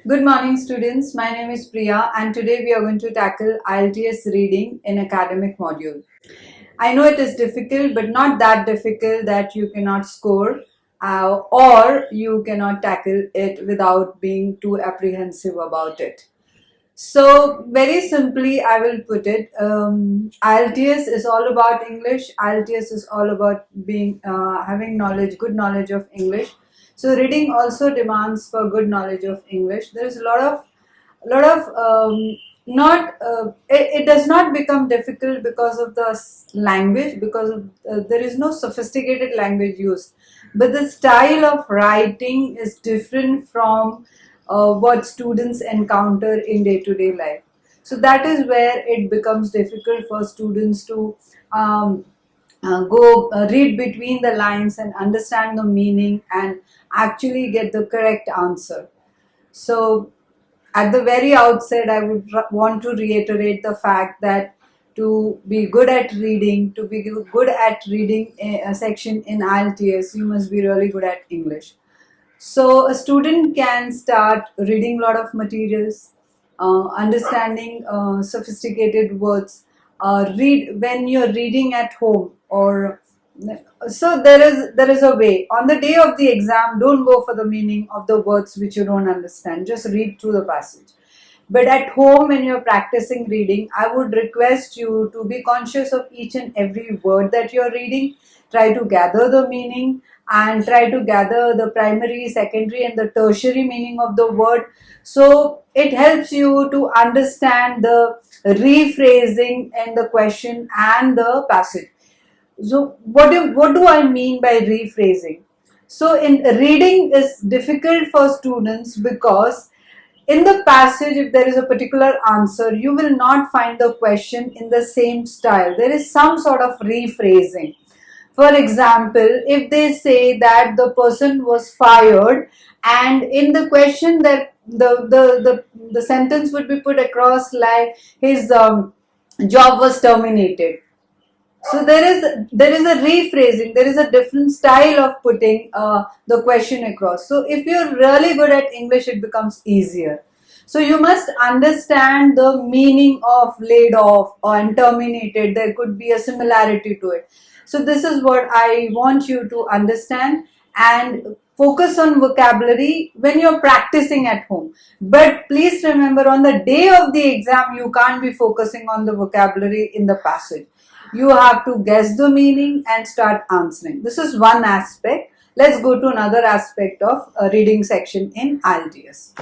Good morning, students. My name is Priya, and today we are going to tackle IELTS reading in academic module. I know it is difficult, but not that difficult that you cannot score or you cannot tackle it without being too apprehensive about it. So, very simply, I will put it. IELTS is all about English. IELTS is all about being having good knowledge of English. So, reading also demands for good knowledge of English. There is a lot of not. It does not become difficult because of the language, because of, there is no sophisticated language used, but the style of writing is different from what students encounter in day-to-day life. So that is where it becomes difficult for students to go read between the lines and understand the meaning and actually get the correct answer. So at the very outset, I would want to reiterate the fact that to be good at reading, to be good at reading a section in IELTS, you must be really good at English. So a student can start reading a lot of materials, understanding sophisticated words, read when you're reading at home, or so there is a way. On the day of the exam, don't go for the meaning of the words which you don't understand. Just read through the passage. But at home, when you're practicing reading, I would request you to be conscious of each and every word that you're reading. Try to gather the meaning and try to gather the primary, secondary, and the tertiary meaning of the word. So it helps you to understand the rephrasing and the question and the passage. So what do I mean by rephrasing? So in reading is difficult for students because in the passage, if there is a particular answer, you will not find the question in the same style. There is some sort of rephrasing. For example, if they say that the person was fired, and in the question that the sentence would be put across like his job was terminated. So there is a rephrasing. There is a different style of putting the question across. So if you're really good at English, it becomes easier. So you must understand the meaning of laid off and terminated. There could be a similarity to it. So this is what I want you to understand and focus on vocabulary when you're practicing at home. But please remember, on the day of the exam, you can't be focusing on the vocabulary in the passage. You have to guess the meaning and start answering. This is one aspect. Let's go to another aspect of a reading section in IELTS.